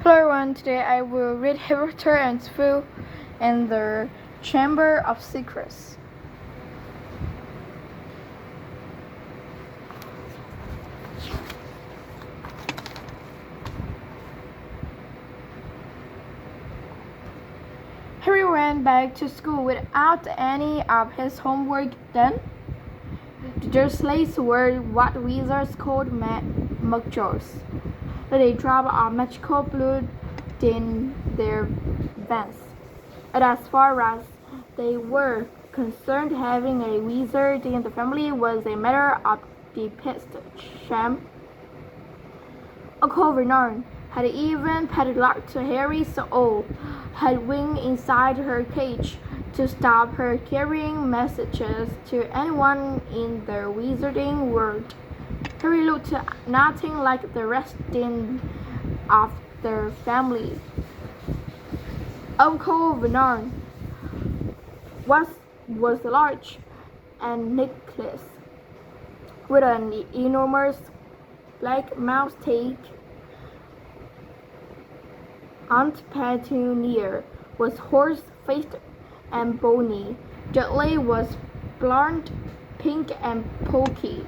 Hello everyone, today I will read Harry Potter and Phil and the Chamber of Secrets. Harry went back to school without any of his homework done. The Dursleys were what wizards called muggles. They drop of magical blood in their veins. And as far as they were concerned, having a wizard in the family was a matter of deepest shame. Uncle Vernon had even padlocked Harry's soul, had wings inside her cage to stop her carrying messages to anyone in the wizarding world. Harry looked nothing like the rest of the family. Uncle Vernon was large and necklace, with an enormous black moustache. Aunt Petunia was horse-faced and bony. Dudley was blonde, pink, and poky.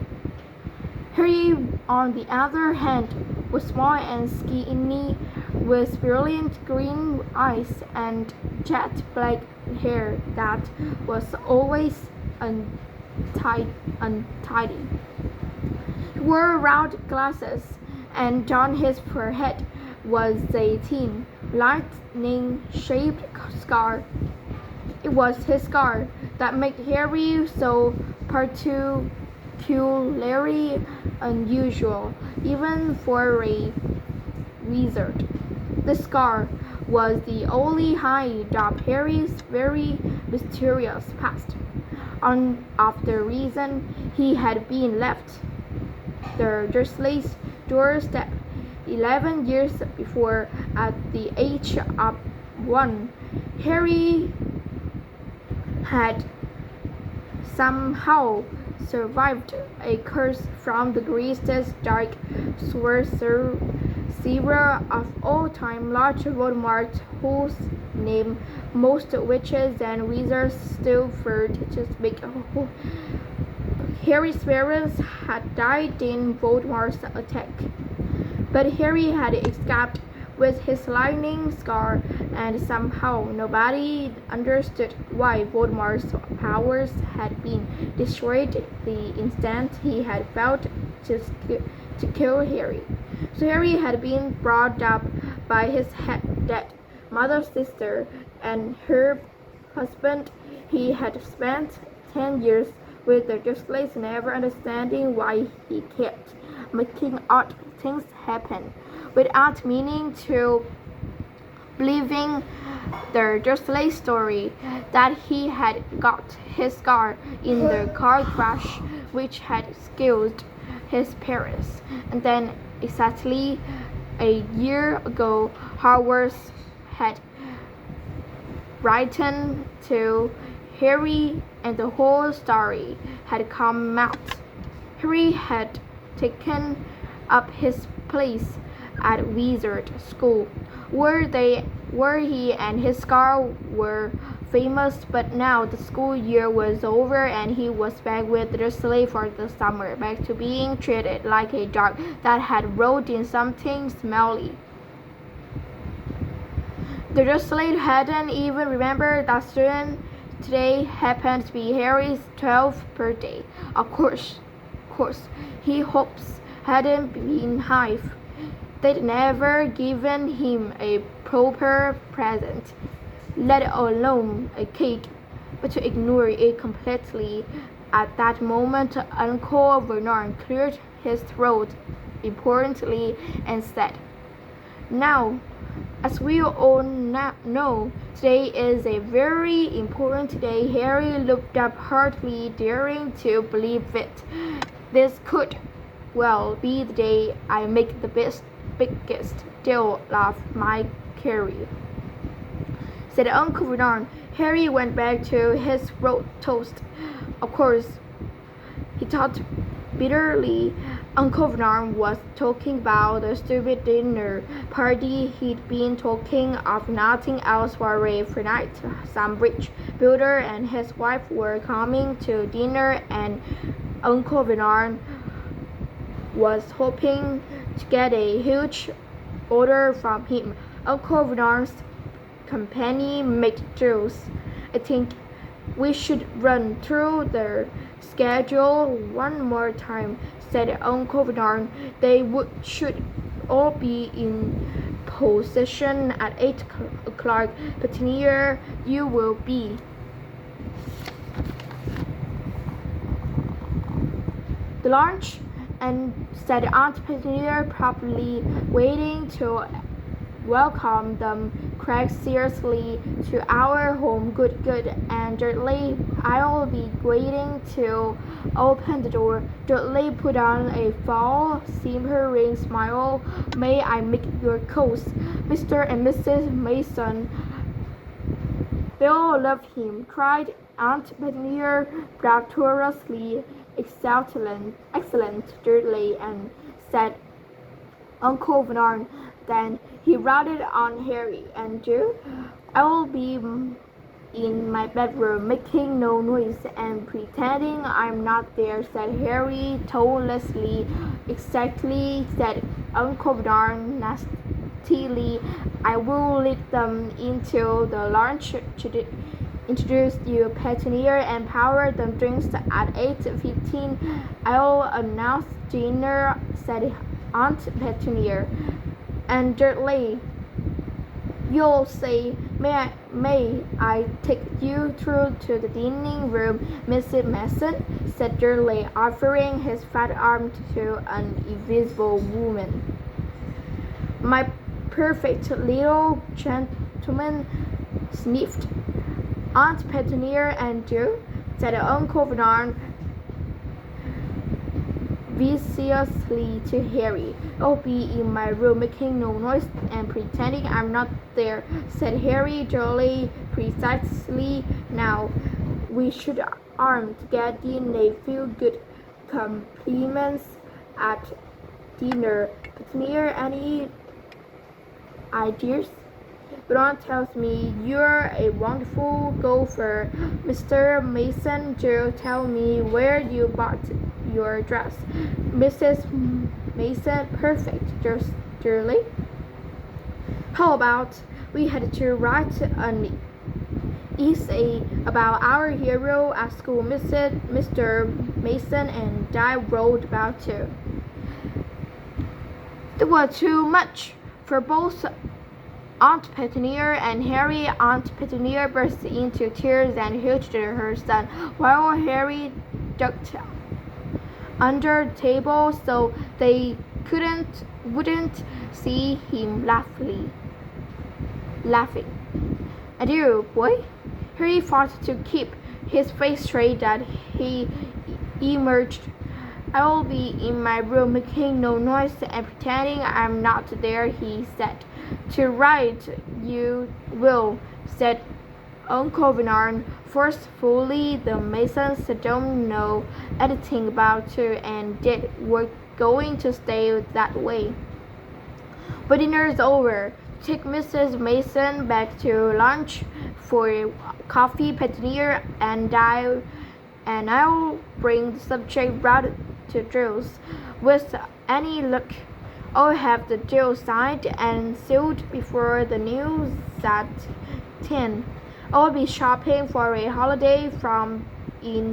Harry, on the other hand, was small and skinny, with brilliant green eyes and jet black hair that was always untidy. He wore round glasses, and on his forehead was a thin, lightning-shaped scar. It was his scar that made Harry so particularly unusual, even for a wizard. The scar was the only hint of Harry's very mysterious past, and of the reason he had been left the Dursleys' doorstep 11 years before. At the age of 1, Harry had somehow survived a curse from the greatest dark sorcerer of all time, Lord Voldemort, whose name most witches and wizards still feared to speak. Harry's parents had died in Voldemort's attack, but Harry had escaped with his lightning scar, and somehow nobody understood why Voldemort's powers had been destroyed the instant he had vowed to kill Harry. So Harry had been brought up by his dead mother's sister and her husband. He had spent 10 years with the Dursleys, never understanding why he kept making odd things happen, without meaning to believing the Dursley story that he had got his scar in the car crash which had killed his parents. And then exactly a year ago, Hogwarts had written to Harry and the whole story had come out. Harry had taken up his place at Wizard School, where he and his scar were famous, but now the school year was over and he was back with Dursley for the summer, back to being treated like a dog that had rolled in something smelly. The Dursley hadn't even remembered that today happened to be Harry's 12th birthday. Of course, his hopes hadn't been high. They'd never given him a proper present, let alone a cake. But to ignore it completely at that moment, Uncle Vernon cleared his throat importantly and said, "Now, as we all know, today is a very important day." Harry looked up, hardly daring to believe it. "This could well be the day I make the biggest deal of my career," said Uncle Vernon. Harry went back to his roast toast. Of course, he thought bitterly. Uncle Bernard was talking about the stupid dinner party he'd been talking of nothing else for a fortnight. Some rich builder and his wife were coming to dinner, and Uncle Bernard was hoping to get a huge order from him. Uncle Bernard's company made jokes. I think we should run through the schedule one more time, said Uncle Bernard. They should all be in position at 8 o'clock. But near you will be. The lunch, and said Aunt Petunia, probably waiting to welcome them. Craig seriously to our home. Good. And Dudley, I'll be waiting to open the door. Dudley put on a full, simpering smile. May I make your coats, Mr. and Mrs. Mason? They'll love him, cried Aunt Petunia rapturously. Excellent, Dudley, and said Uncle Bernard. Then he rattled on Harry and Joe. I'll be in my bedroom, making no noise and pretending I'm not there, said Harry tonelessly. Exactly, said Uncle Bernard nastily. I will lead them into the lunch, introduce you Petunia, and pour them drinks at 8:15. I'll announce dinner, said Aunt Petunia. And Dudley, you'll say, may I take you through to the dining room, Mrs. Mason? Said Dudley, offering his fat arm to an invisible woman. My perfect little gentleman, sniffed Aunt Petunia. And you, said Uncle Bernard viciously to Harry. I'll be in my room, making no noise and pretending I'm not there, said Harry jolly. Precisely. Now we should arm to get in a few good compliments at dinner. Petunia, any ideas? Bernard tells me you're a wonderful golfer, Mr. Mason. Joe, tell me where you bought your dress, Mrs. Mason. Perfect, Shirley. How about we had to write an essay about our hero at school, Mr. Mason and I wrote about too. It was too much for both Aunt Petunia and Harry. Aunt Petunia burst into tears and hugged her son, while Harry ducked under the table so they wouldn't see him laughing. Adieu, boy. Harry fought to keep his face straight as he emerged. I'll be in my room, making no noise and pretending I'm not there, he said. To right you will, said Uncle Bernard forcefully. The Masons don't know anything about you, and we're going to stay that way. But dinner's over. Take Mrs. Mason back to lunch for coffee, Petunia, and I'll bring the subject right to Jules. With any luck, I'll have the deal signed and sealed before the news at 10. I'll be shopping for a holiday in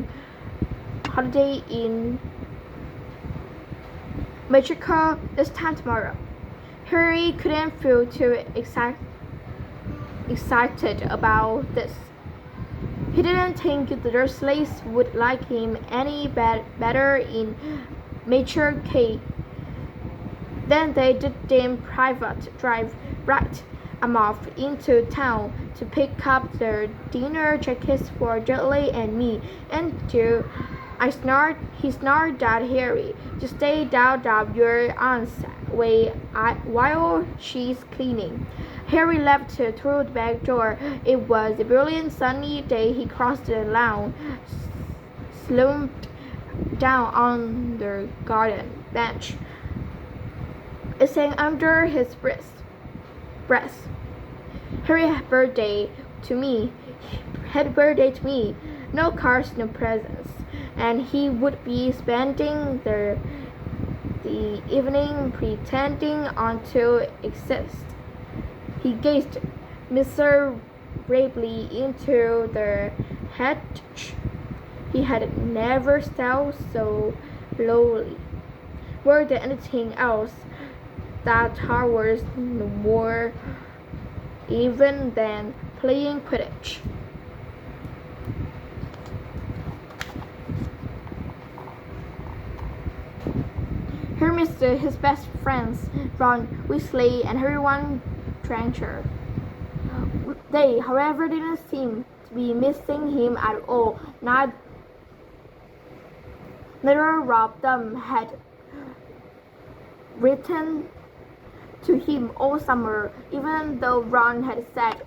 Mexico this time tomorrow. Harry couldn't feel too excited about this. He didn't think the Dursleys would like him any better in Major K than they did in private drive right off into town to pick up their dinner jackets for Dudley and me. And he snarled at Harry, just stay out of your aunt's way while she's cleaning. Harry left through the back door. It was a brilliant sunny day. He crossed the lawn, slumped down on the garden bench. It sang under his breath. Happy birthday to me. Happy birthday to me. No cards, no presents. And he would be spending the evening pretending not to exist. He gazed miserably into the hedge. He had never felt so lonely. More than anything else, that was more even than playing Quidditch. He missed his best friends, Ron Weasley and Hermione Granger. They, however, didn't seem to be missing him at all. Neither of them had written to him all summer, even though Ron had said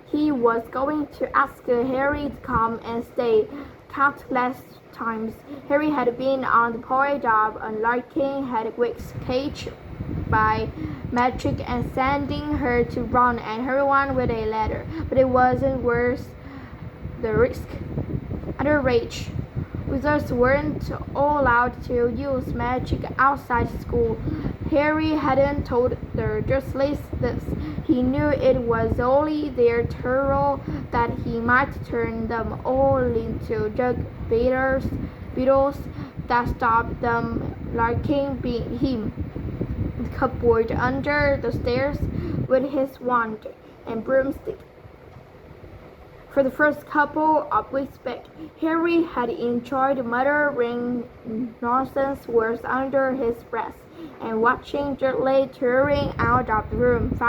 he was going to ask Harry to come and stay countless times. Harry had been on the point of unlocking Hedwig's cage by magic and sending her to Ron and Hermione with a letter, but it wasn't worth the risk. Underage wizards weren't allowed to use magic outside school. Harry hadn't told the Dursleys this. He knew it was only their terror that he might turn them all into jug beetles that stopped them liking him. The cupboard under the stairs with his wand and broomstick. For the first couple of weeks back, Harry had enjoyed muttering nonsense words under his breath and watching Dudley tearing out of the room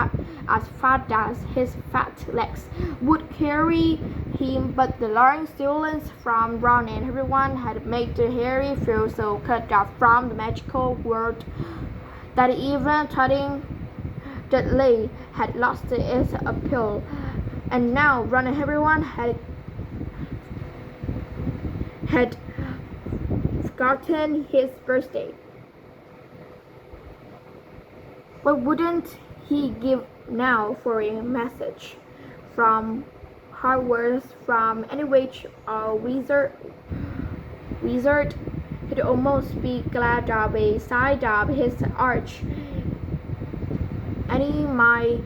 as fast as his fat legs would carry him, but the long silence from Ron and Hermione had made Harry feel so cut off from the magical world that even touching Dudley had lost its appeal. And now Ron and Hermione had forgotten his birthday. What wouldn't he give now for a message from Hogwarts from any witch or wizard? He'd almost be glad of a side of his arch. My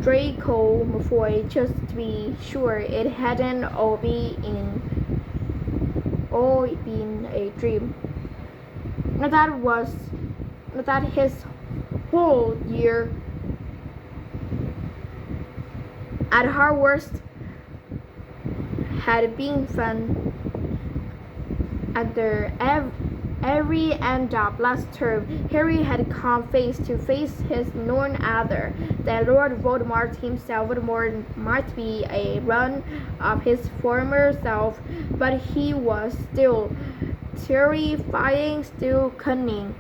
Draco Malfoy, just to be sure it hadn't all been a dream. Not that his whole year at Hogwarts had been fun. At every end of last term, Harry had come face to face with none other than Lord Voldemort himself. Voldemort might be a run of his former self, but he was still terrifying, still cunning,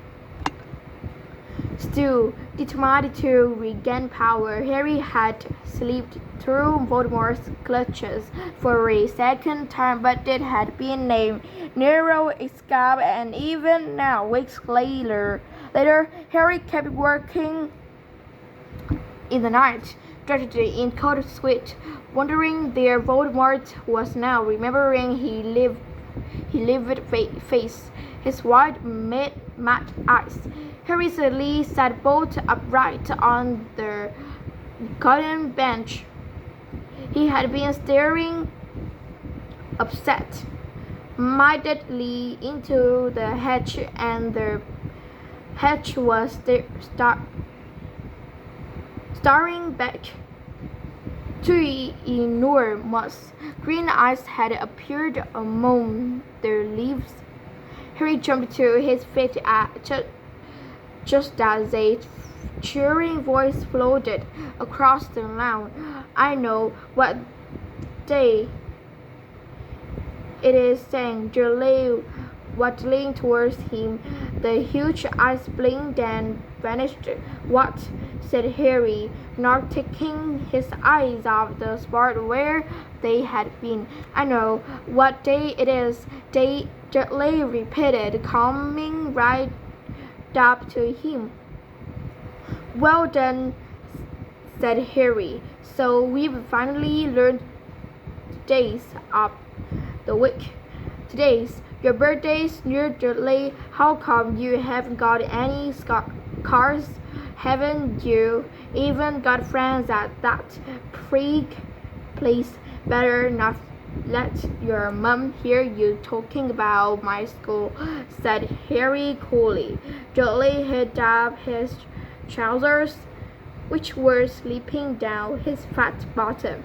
still determined to regain power. Harry had slipped through Voldemort's clutches for a second time, but it had been a narrow escape, and even now, weeks later, Harry kept working in the night, dressed in cold sweat, wondering where Voldemort was now, remembering his livid face, his wide mad eyes. Harry suddenly sat bolt upright on the garden bench. He had been staring absent-mindedly into the hedge, and the hedge was staring back. Two enormous green eyes had appeared among the leaves. Harry jumped to his feet just as a cheering voice floated across the lawn. "I know what day it is," sang Dudley, waddling towards him. The huge eyes blinked and vanished. "What?" said Harry, not taking his eyes off the spot where they had been. "I know what day it is. Dudley repeated, coming right up to him. "Well done," said Harry. "So we've finally learned days of the week. Today's your birthday, dear Dudley. How come you haven't got any cars? Haven't you even got friends at that place? Better not let your mum hear you talking about my school," said Harry coolly. Dudley held up his trousers, which were slipping down his fat bottom.